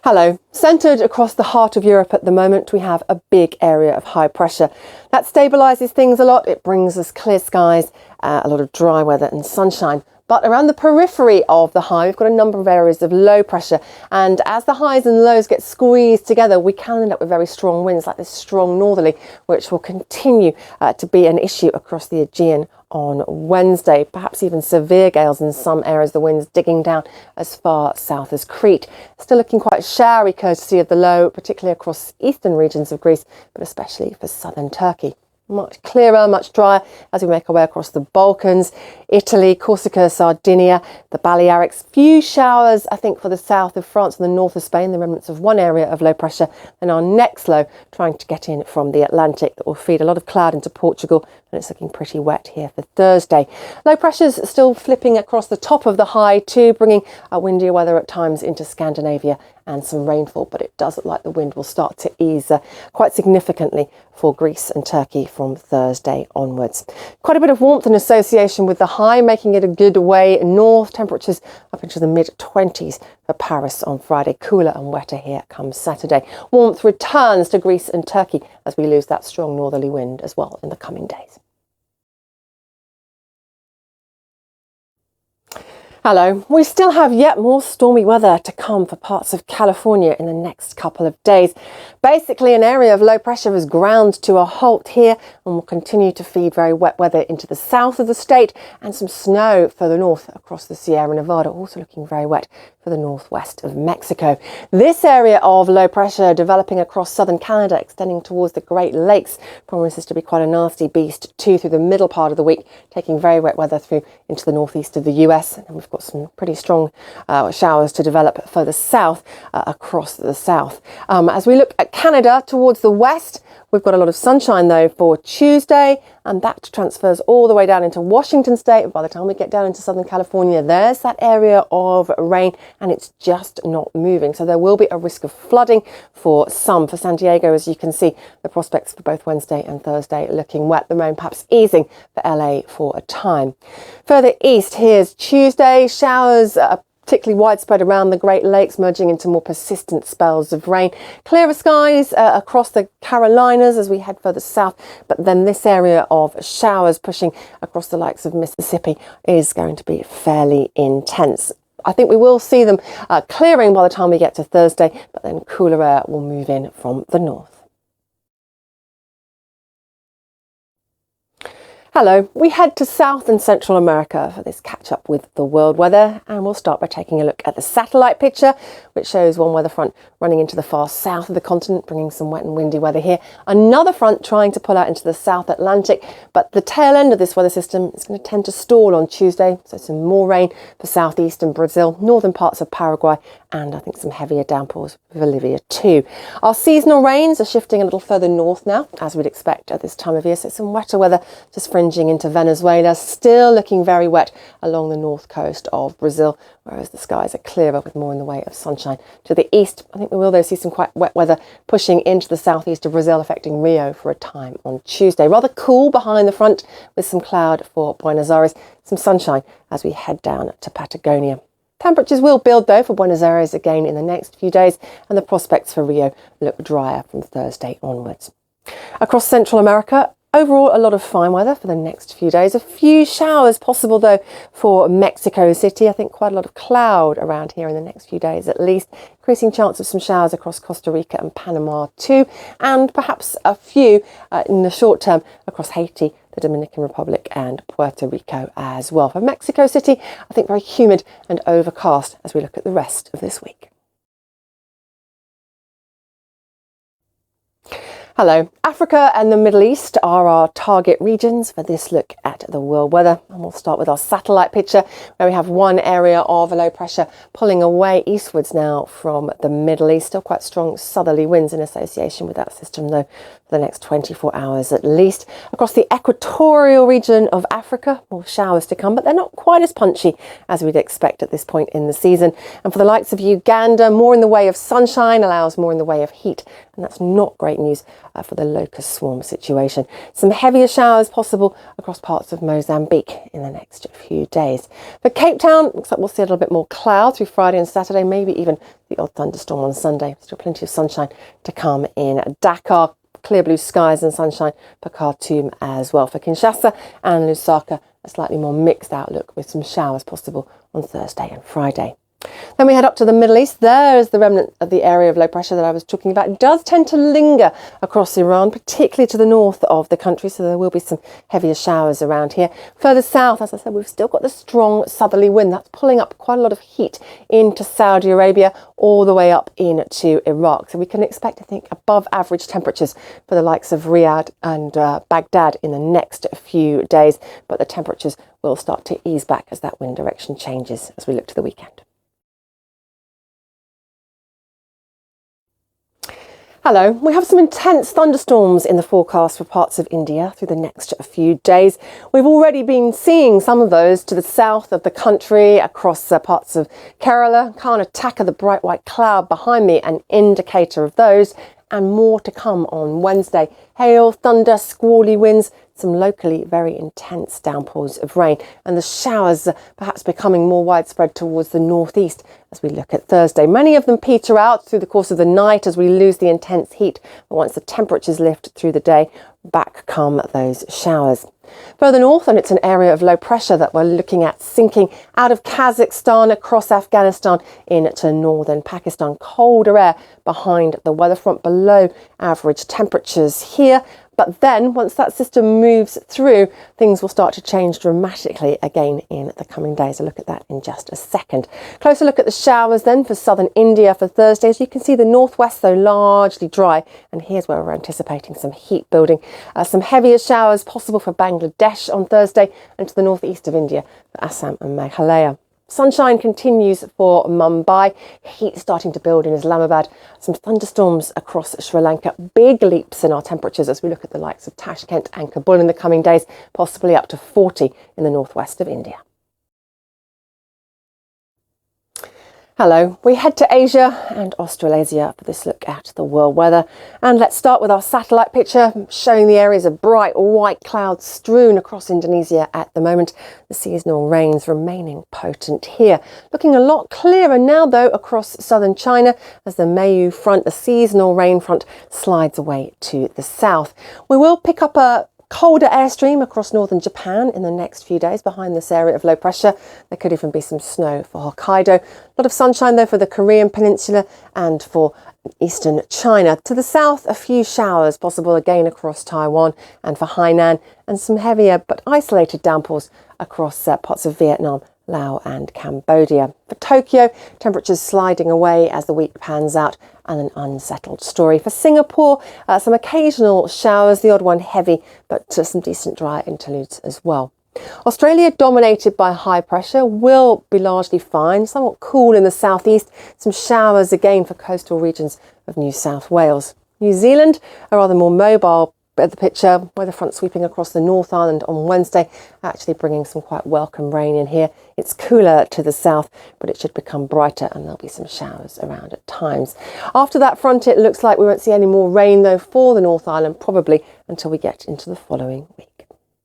Hello. Centred across the heart of Europe at the moment, we have a big area of high pressure. That stabilises things a lot. It brings us clear skies, a lot of dry weather and sunshine. But around the periphery of the high, we've got a number of areas of low pressure. And as the highs and lows get squeezed together, we can end up with very strong winds like this strong northerly, which will continue to be an issue across the Aegean on Wednesday, perhaps even severe gales in some areas, the winds digging down as far south as Crete. Still looking quite showery courtesy of the low, particularly across eastern regions of Greece, but especially for southern Turkey. Much clearer, much drier as we make our way across the Balkans, Italy, Corsica, Sardinia, the Balearics. Few showers, I think, for the south of France and the north of Spain, the remnants of one area of low pressure. And our next low trying to get in from the Atlantic that will feed a lot of cloud into Portugal. And it's looking pretty wet here for Thursday. Low pressures still flipping across the top of the high too, bringing windier weather at times into Scandinavia and some rainfall, but it does look like the wind will start to ease quite significantly for Greece and Turkey from Thursday onwards. Quite a bit of warmth in association with the high, making it a good way north. Temperatures up into the mid-20s for Paris on Friday. Cooler and wetter here comes Saturday. Warmth returns to Greece and Turkey as we lose that strong northerly wind as well in the coming days. Hello. We still have yet more stormy weather to come for parts of California in the next couple of days. Basically, an area of low pressure has ground to a halt here and will continue to feed very wet weather into the south of the state and some snow further north across the Sierra Nevada, also looking very wet for the northwest of Mexico. This area of low pressure developing across southern Canada, extending towards the Great Lakes, promises to be quite a nasty beast too through the middle part of the week, taking very wet weather through into the northeast of the US. And we've got some pretty strong showers to develop further south across the south. As we look at Canada towards the west, we've got a lot of sunshine though for Tuesday, and that transfers all the way down into Washington state. By the time we get down into Southern California, there's that area of rain and it's just not moving. So there will be a risk of flooding for some. For San Diego, as you can see, the prospects for both Wednesday and Thursday looking wet. The rain perhaps easing for LA for a time. Further east, here's Tuesday. Showers particularly widespread around the Great Lakes, merging into more persistent spells of rain. Clearer skies across the Carolinas as we head further south, but then this area of showers pushing across the likes of Mississippi is going to be fairly intense. I think we will see them clearing by the time we get to Thursday, but then cooler air will move in from the north. Hello, we head to South and Central America for this catch up with the world weather, and we'll start by taking a look at the satellite picture, which shows one weather front running into the far south of the continent, bringing some wet and windy weather here. Another front trying to pull out into the South Atlantic, but the tail end of this weather system is going to tend to stall on Tuesday, so some more rain for southeastern Brazil, northern parts of Paraguay, and I think some heavier downpours for Bolivia too. Our seasonal rains are shifting a little further north now, as we'd expect at this time of year, so some wetter weather just fringing into Venezuela, still looking very wet along the north coast of Brazil, whereas the skies are clearer with more in the way of sunshine to the east. I think we will though see some quite wet weather pushing into the southeast of Brazil, affecting Rio for a time on Tuesday. Rather cool behind the front with some cloud for Buenos Aires, some sunshine as we head down to Patagonia. Temperatures will build though for Buenos Aires again in the next few days, and the prospects for Rio look drier from Thursday onwards. Across Central America, overall, a lot of fine weather for the next few days. A few showers possible, though, for Mexico City. I think quite a lot of cloud around here in the next few days, at least. Increasing chance of some showers across Costa Rica and Panama too, and perhaps a few in the short term across Haiti, the Dominican Republic and Puerto Rico as well. For Mexico City, I think very humid and overcast as we look at the rest of this week. Hello. Africa and the Middle East are our target regions for this look at the world weather. And we'll start with our satellite picture, where we have one area of low pressure pulling away eastwards now from the Middle East. Still quite strong southerly winds in association with that system, though, for the next 24 hours at least. Across the equatorial region of Africa, more showers to come, but they're not quite as punchy as we'd expect at this point in the season. And for the likes of Uganda, more in the way of sunshine allows more in the way of heat. and that's not great news for the locust swarm situation. Some heavier showers possible across parts of Mozambique in the next few days. For Cape Town, looks like we'll see a little bit more cloud through Friday and Saturday, maybe even the odd thunderstorm on Sunday. Still plenty of sunshine to come in Dakar. Clear blue skies and sunshine for Khartoum as well. For Kinshasa and Lusaka, a slightly more mixed outlook with some showers possible on Thursday and Friday. Then we head up to the Middle East. There is the remnant of the area of low pressure that I was talking about. It does tend to linger across Iran, particularly to the north of the country, so there will be some heavier showers around here. Further south, as I said, we've still got the strong southerly wind. That's pulling up quite a lot of heat into Saudi Arabia, all the way up into Iraq. So we can expect, I think, above average temperatures for the likes of Riyadh and Baghdad in the next few days, but the temperatures will start to ease back as that wind direction changes as we look to the weekend. Hello, we have some intense thunderstorms in the forecast for parts of India through the next few days. We've already been seeing some of those to the south of the country across parts of Kerala. Karnataka, the bright white cloud behind me, an indicator of those, and more to come on Wednesday. Hail, thunder, squally winds, some locally very intense downpours of rain, and the showers perhaps becoming more widespread towards the northeast as we look at Thursday. Many of them peter out through the course of the night as we lose the intense heat, but once the temperatures lift through the day, back come those showers. Further north, and it's an area of low pressure that we're looking at sinking out of Kazakhstan across Afghanistan into northern Pakistan. Colder air behind the weather front, below average temperatures here. But then once that system moves through, things will start to change dramatically again in the coming days. I'll look at that in just a second. Closer look at the showers then for southern India for Thursday. As you can see, the northwest, though, largely dry. And here's where we're anticipating some heat building. Some heavier showers possible for Bangladesh on Thursday and to the northeast of India for Assam and Meghalaya. Sunshine continues for Mumbai, heat starting to build in Islamabad, some thunderstorms across Sri Lanka, big leaps in our temperatures as we look at the likes of Tashkent and Kabul in the coming days, possibly up to 40 in the northwest of India. Hello, we head to Asia and Australasia for this look at the world weather. And let's start with our satellite picture showing the areas of bright white clouds strewn across Indonesia at the moment. The seasonal rains remaining potent here. Looking a lot clearer now, though, across southern China as the Mayu front, the seasonal rain front, slides away to the south. We will pick up a colder airstream across northern Japan in the next few days behind this area of low pressure. There could even be some snow for Hokkaido. A lot of sunshine though for the Korean Peninsula and for eastern China. To the south, a few showers possible again across Taiwan and for Hainan, and some heavier but isolated downpours across parts of Vietnam, Laos and Cambodia. For Tokyo, temperatures sliding away as the week pans out and an unsettled story. For Singapore, some occasional showers, the odd one heavy, but some decent dry interludes as well. Australia, dominated by high pressure, will be largely fine, somewhat cool in the southeast, some showers again for coastal regions of New South Wales. New Zealand, a rather more mobile the picture, weather front sweeping across the North Island on Wednesday, actually bringing some quite welcome rain in here. It's cooler to the south, but it should become brighter and there'll be some showers around at times. After that front, it looks like we won't see any more rain though for the North Island, probably until we get into the following week.